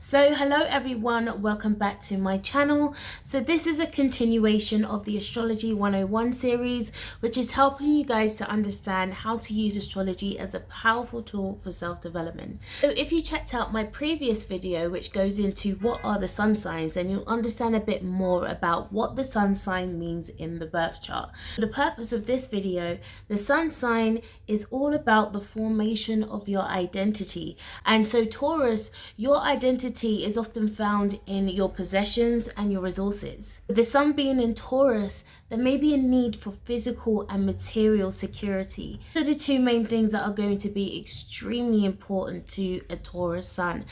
So hello everyone, welcome back to my channel. So this is a continuation of the Astrology 101 series, which is helping you guys to understand how to use astrology as a powerful tool for self-development. So if you checked out my previous video, which goes into what are the sun signs, then you'll understand a bit more about what the sun sign means in the birth chart. For the purpose of this video, the sun sign is all about the formation of your identity. And so Taurus, your identity is often found in your possessions and your resources. With the sun being in Taurus, there may be a need for physical and material security. These are the two main things that are going to be extremely important to a Taurus sun.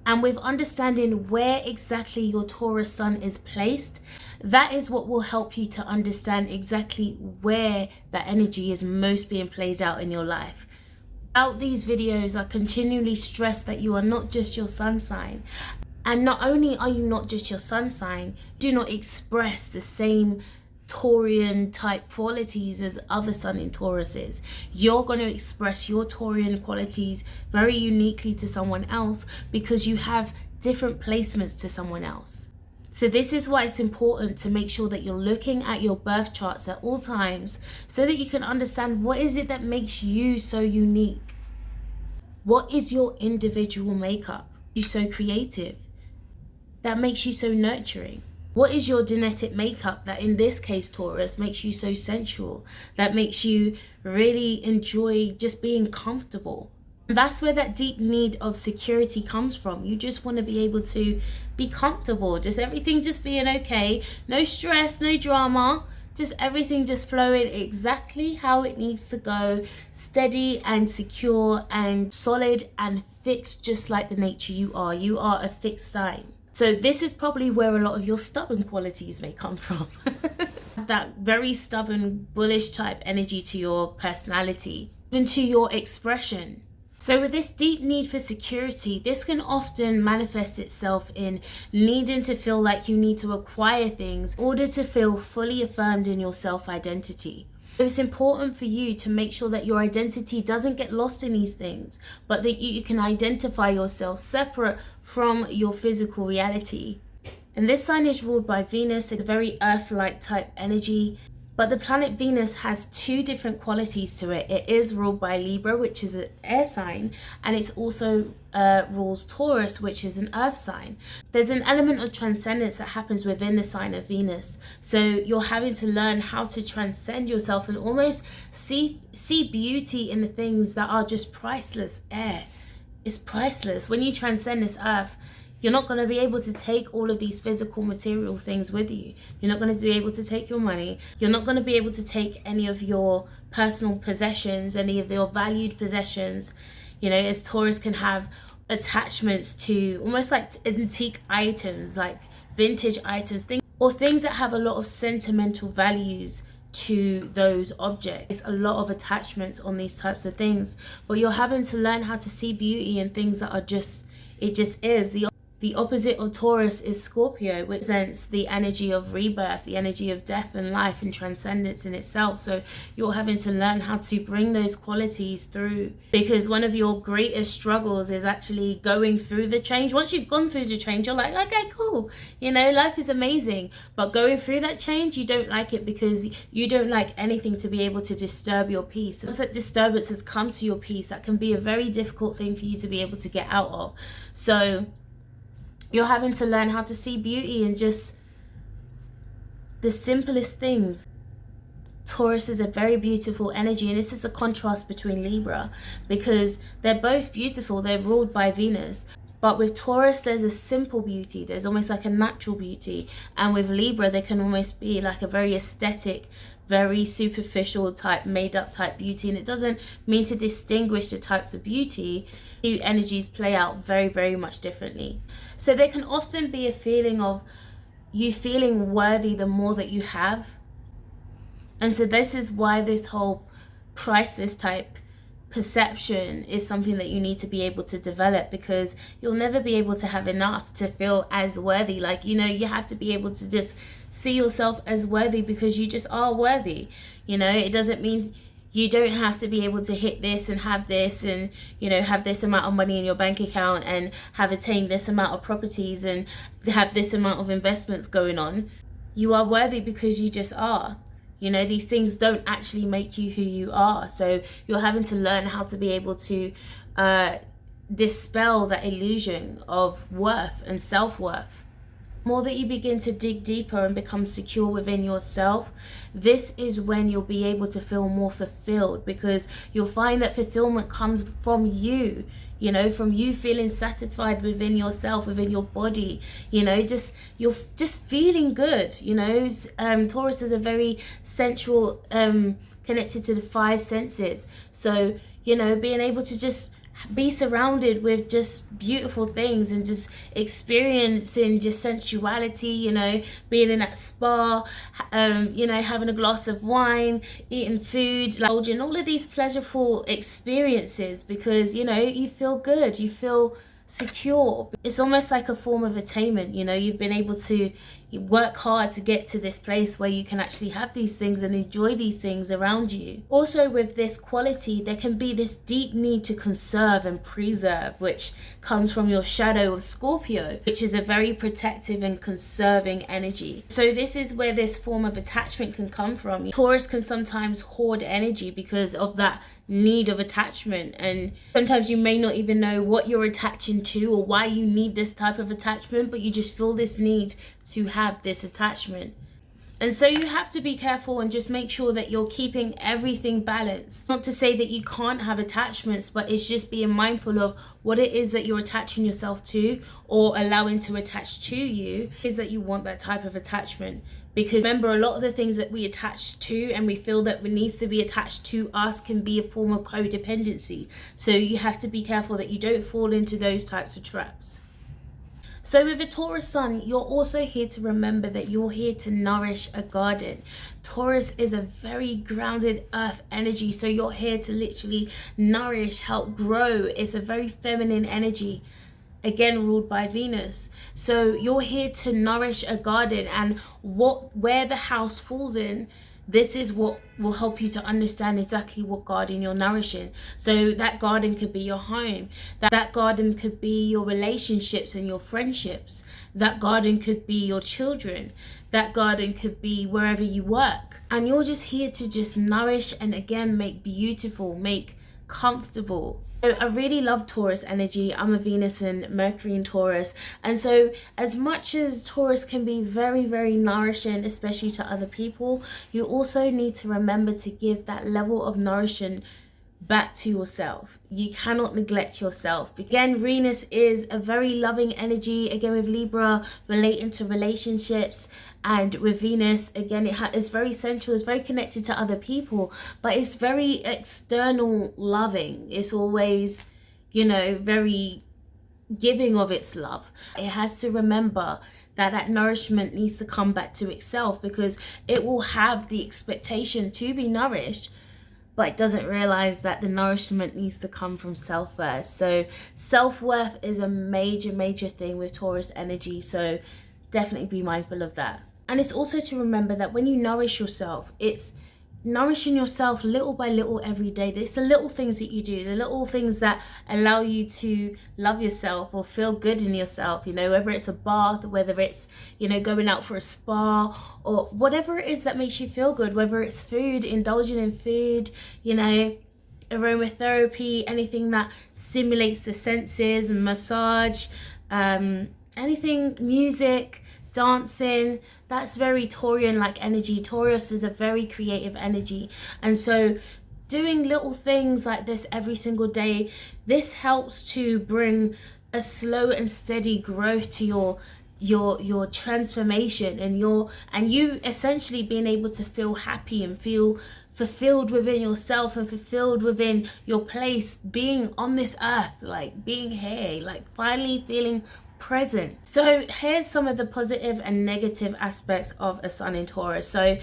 And with understanding where exactly your Taurus sun is placed, that is what will help you to understand exactly where that energy is most being played out in your life. Throughout these videos, I continually stress that you are not just your sun sign. And not only are you not just your sun sign, do not express the same Taurian type qualities as other sun in Tauruses. You're going to express your Taurian qualities very uniquely to someone else because you have different placements to someone else. So this is why it's important to make sure that you're looking at your birth charts at all times so that you can understand what is it that makes you so unique. What is your individual makeup? You're so creative. That makes you so nurturing. What is your genetic makeup that in this case, Taurus, makes you so sensual? That makes you really enjoy just being comfortable. And that's where that deep need of security comes from. You just want to be able to be comfortable, just everything just being okay, no stress, no drama, just everything just flowing exactly how it needs to go, steady and secure and solid and fixed, just like the nature you are. You are a fixed sign. So this is probably where a lot of your stubborn qualities may come from. That very stubborn, bullish type energy to your personality, even to your expression. So with this deep need for security, this can often manifest itself in needing to feel like you need to acquire things in order to feel fully affirmed in your self-identity. So it's important for you to make sure that your identity doesn't get lost in these things, but that you can identify yourself separate from your physical reality. And this sign is ruled by Venus, a very earth-like type energy. But the planet Venus has two different qualities to it. It is ruled by Libra, which is an air sign, and it also rules Taurus, which is an earth sign. There's an element of transcendence that happens within the sign of Venus. So you're having to learn how to transcend yourself and almost see beauty in the things that are just priceless. Air is priceless. When you transcend this earth, you're not going to be able to take all of these physical material things with you. You're not going to be able to take your money. You're not going to be able to take any of your personal possessions, any of your valued possessions. You know, as Taurus can have attachments to almost like antique items, like vintage items, things that have a lot of sentimental values to those objects. It's a lot of attachments on these types of things. But you're having to learn how to see beauty in things that are just, it just is. The opposite of Taurus is Scorpio, which represents the energy of rebirth, the energy of death and life and transcendence in itself. So you're having to learn how to bring those qualities through, because one of your greatest struggles is actually going through the change. Once you've gone through the change, you're like, okay, cool. You know, life is amazing. But going through that change, you don't like it because you don't like anything to be able to disturb your peace. Once that disturbance has come to your peace, that can be a very difficult thing for you to be able to get out of. So you're having to learn how to see beauty in just the simplest things. Taurus is a very beautiful energy, and this is a contrast between Libra because they're both beautiful. They're ruled by Venus. But with Taurus, there's a simple beauty. There's almost like a natural beauty. And with Libra, there can almost be like a very aesthetic, very superficial type, made up type beauty. And it doesn't mean to distinguish the types of beauty. Two energies play out very, very much differently. So there can often be a feeling of you feeling worthy the more that you have. And so this is why this whole priceless type perception is something that you need to be able to develop, because you'll never be able to have enough to feel as worthy. Like, you know, you have to be able to just see yourself as worthy because you just are worthy. You know, it doesn't mean You don't have to be able to hit this and have this and, you know, have this amount of money in your bank account and have attained this amount of properties and have this amount of investments going on. You are worthy because you just are. You know, these things don't actually make you who you are. So you're having to learn how to be able to dispel that illusion of worth and self-worth. More that you begin to dig deeper and become secure within yourself, this is when you'll be able to feel more fulfilled, because you'll find that fulfillment comes from you, you know, from you feeling satisfied within yourself, within your body, you know, you're just feeling good, you know. Taurus is a very sensual, connected to the 5 senses. So, you know, being able to just be surrounded with just beautiful things and just experiencing just sensuality, you know, being in that spa, you know, having a glass of wine, eating food, like indulging all of these pleasurable experiences, because, you know, you feel good, you feel secure. It's almost like a form of attainment, you know. You've been able to work hard to get to this place where you can actually have these things and enjoy these things around you. Also, with this quality, there can be this deep need to conserve and preserve, which comes from your shadow of Scorpio, which is a very protective and conserving energy. So this is where this form of attachment can come from. Taurus can sometimes hoard energy because of that need of attachment, and sometimes you may not even know what you're attaching to or why you need this type of attachment, but you just feel this need to have this attachment. And so you have to be careful and just make sure that you're keeping everything balanced. Not to say that you can't have attachments, but it's just being mindful of what it is that you're attaching yourself to or allowing to attach to you, is that you want that type of attachment. Because remember, a lot of the things that we attach to and we feel that needs to be attached to us can be a form of codependency. So you have to be careful that you don't fall into those types of traps. So with a Taurus sun, you're also here to remember that you're here to nourish a garden. Taurus is a very grounded earth energy. So you're here to literally nourish, help grow. It's a very feminine energy, again ruled by Venus. So you're here to nourish a garden, and where the house falls in, this is what will help you to understand exactly what garden you're nourishing. So that garden could be your home. That garden could be your relationships and your friendships. That garden could be your children. That garden could be wherever you work. And you're just here to just nourish and, again, make beautiful, make comfortable. So I really love Taurus energy. I'm a Venus and Mercury in Taurus. And so as much as Taurus can be very, very nourishing, especially to other people, you also need to remember to give that level of nourishing back to yourself. You cannot neglect yourself. Again, Venus is a very loving energy, again with Libra relating to relationships, and with Venus, again, it's very sensual, it's very connected to other people, but it's very external loving. It's always, you know, very giving of its love. It has to remember that that nourishment needs to come back to itself, because it will have the expectation to be nourished, but it doesn't realize that the nourishment needs to come from self first. So self-worth is a major, major thing with Taurus energy. So definitely be mindful of that. And it's also to remember that when you nourish yourself, it's nourishing yourself little by little every day. It's the little things that you do, the little things that allow you to love yourself or feel good in yourself, you know, whether it's a bath, whether it's, you know, going out for a spa, or whatever it is that makes you feel good, whether it's food, indulging in food, you know, aromatherapy, anything that stimulates the senses, and massage, anything, music, dancing. That's very Taurian like energy. Taurus is a very creative energy, and so doing little things like this every single day, this helps to bring a slow and steady growth to your transformation, and you essentially being able to feel happy and feel fulfilled within yourself and fulfilled within your place, being on this earth, like being here, like finally feeling present. So here's some of the positive and negative aspects of a sun in Taurus. So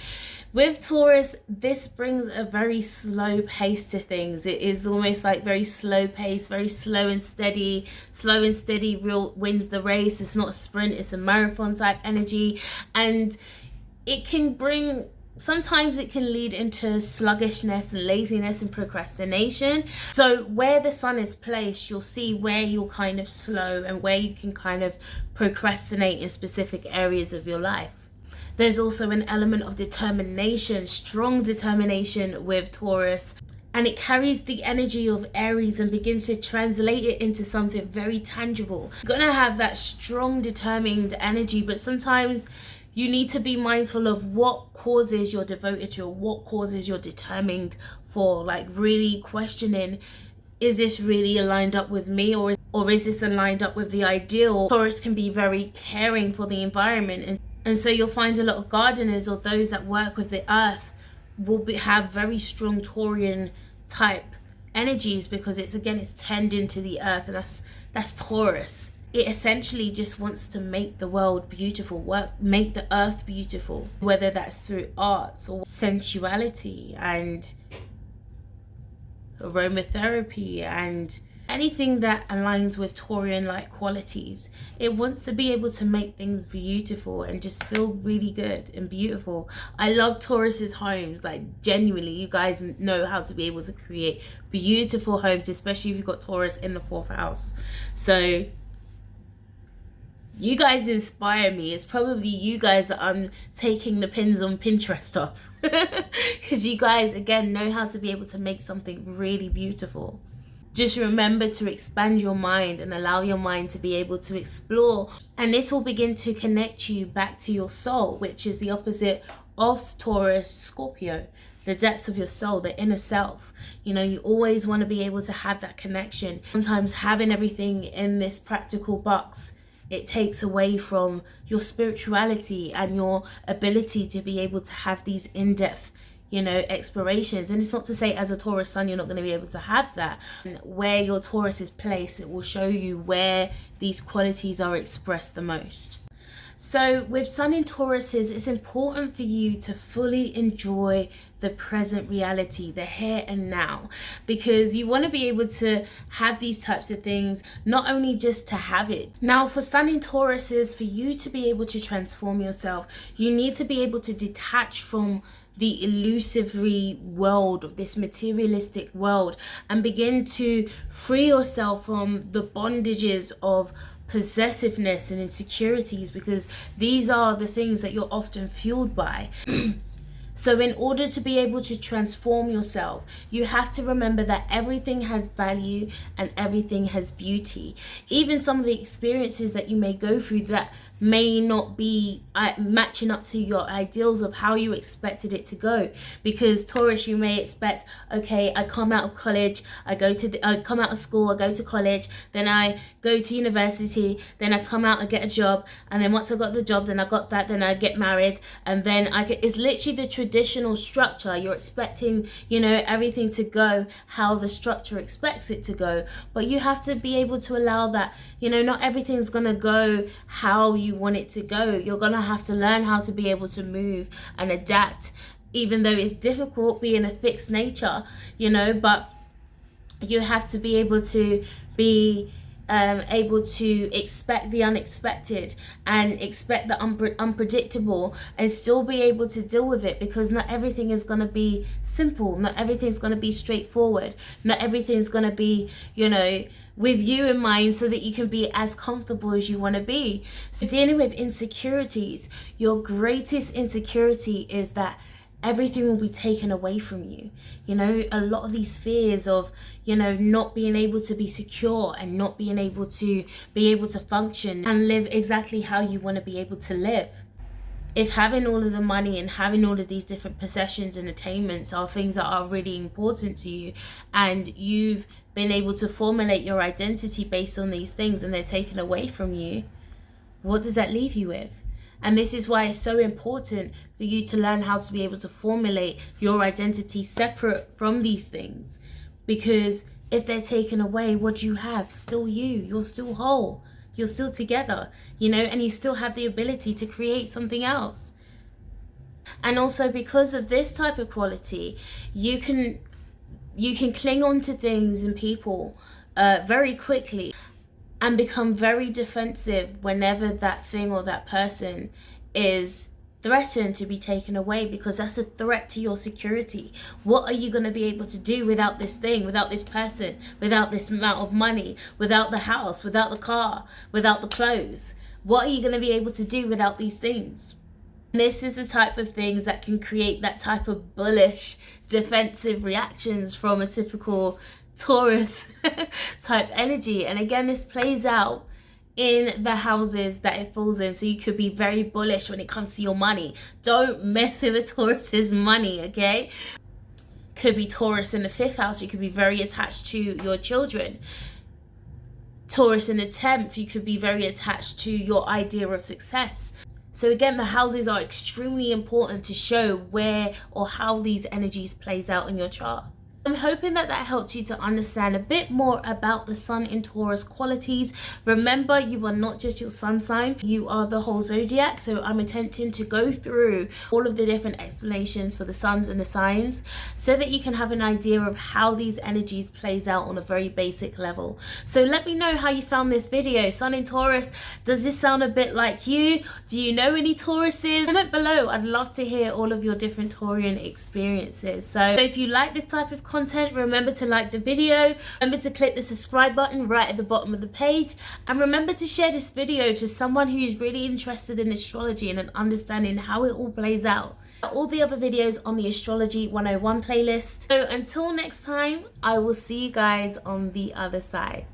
with Taurus, this brings a very slow pace to things. It is almost like very slow pace, very slow and steady. Slow and steady real wins the race. It's not a sprint, it's a marathon type energy, and it can bring Sometimes it can lead into sluggishness and laziness and procrastination. So where the sun is placed, you'll see where you're kind of slow and where you can kind of procrastinate in specific areas of your life. There's also an element of determination, strong determination with Taurus, and it carries the energy of Aries and begins to translate it into something very tangible. You're gonna have that strong, determined energy, but sometimes you need to be mindful of what causes you're devoted to, or what causes you're determined for. Like really questioning, is this really aligned up with me, or is this aligned up with the ideal? Taurus can be very caring for the environment, and so you'll find a lot of gardeners or those that work with the earth will have very strong Taurian type energies, because it's tending to the earth, and that's Taurus. It essentially just wants to make the world beautiful, make the earth beautiful, whether that's through arts or sensuality and aromatherapy and anything that aligns with Taurian-like qualities. It wants to be able to make things beautiful and just feel really good and beautiful. I love Taurus's homes. Like, genuinely, you guys know how to be able to create beautiful homes, especially if you've got Taurus in the 4th house. So you guys inspire me. It's probably you guys that I'm taking the pins on Pinterest off, because you guys, again, know how to be able to make something really beautiful. Just remember to expand your mind and allow your mind to be able to explore. And this will begin to connect you back to your soul, which is the opposite of Taurus, Scorpio. The depths of your soul, the inner self. You know, you always want to be able to have that connection. Sometimes having everything in this practical box, it takes away from your spirituality and your ability to be able to have these in-depth, you know, explorations. And it's not to say as a Taurus sun you're not going to be able to have that. And where your Taurus is placed, it will show you where these qualities are expressed the most. So with Sun in Tauruses, it's important for you to fully enjoy the present reality, the here and now, because you want to be able to have these types of things, not only just to have it. Now for Sun in Tauruses, for you to be able to transform yourself, you need to be able to detach from the illusory world, this materialistic world, and begin to free yourself from the bondages of possessiveness and insecurities, because these are the things that you're often fueled by. So in order to be able to transform yourself, you have to remember that everything has value and everything has beauty. Even some of the experiences that you may go through that may not be matching up to your ideals of how you expected it to go. Because Taurus, you may expect, okay, I come out of college, I come out of school, I go to college, then I go to university, then I come out, I get a job, and then once I got the job, then I got that, then I get married, and then it's literally the traditional structure. You're expecting, you know, everything to go how the structure expects it to go, but you have to be able to allow that, you know, not everything's gonna go how you want it to go. You're gonna have to learn how to be able to move and adapt, even though it's difficult being a fixed nature, you know, but you have to be able to be able to expect the unexpected and expect the unpredictable, and still be able to deal with it, because not everything is going to be simple, not everything's going to be straightforward, not everything's going to be, you know, with you in mind, so that you can be as comfortable as you want to be. So dealing with insecurities, your greatest insecurity is that everything will be taken away from you. You know, a lot of these fears of, you know, not being able to be secure and not being able to function and live exactly how you want to be able to live. If having all of the money and having all of these different possessions and attainments are things that are really important to you, and you've been able to formulate your identity based on these things, and they're taken away from you, what does that leave you with? And this is why it's so important for you to learn how to be able to formulate your identity separate from these things. Because if they're taken away, what do you have? Still you. You're still whole. You're still together, you know, and you still have the ability to create something else. And also, because of this type of quality, you can cling on to things and people very quickly, and become very defensive whenever that thing or that person is threatened to be taken away, because that's a threat to your security. What are you going to be able to do without this thing, without this person, without this amount of money, without the house, without the car, without the clothes? What are you going to be able to do without these things? And this is the type of things that can create that type of bullish, defensive reactions from a typical Taurus type energy. And again, this plays out in the houses that it falls in. So you could be very bullish when it comes to your money. Don't mess with a Taurus's money, okay? Could be Taurus in the 5th house. You could be very attached to your children. Taurus in the 10th, you could be very attached to your idea of success. So again, the houses are extremely important to show where or how these energies plays out in your chart. I'm hoping that helped you to understand a bit more about the Sun in Taurus qualities. Remember, you are not just your sun sign, you are the whole zodiac. So I'm attempting to go through all of the different explanations for the suns and the signs so that you can have an idea of how these energies plays out on a very basic level. So let me know how you found this video. Sun in Taurus, does this sound a bit like you? Do you know any Tauruses? Comment below. I'd love to hear all of your different Taurian experiences. So if you like this type of content, remember to like the video, remember to click the subscribe button right at the bottom of the page, and remember to share this video to someone who's really interested in astrology and understanding how it all plays out. All the other videos on the Astrology 101 playlist. So until next time, I will see you guys on the other side.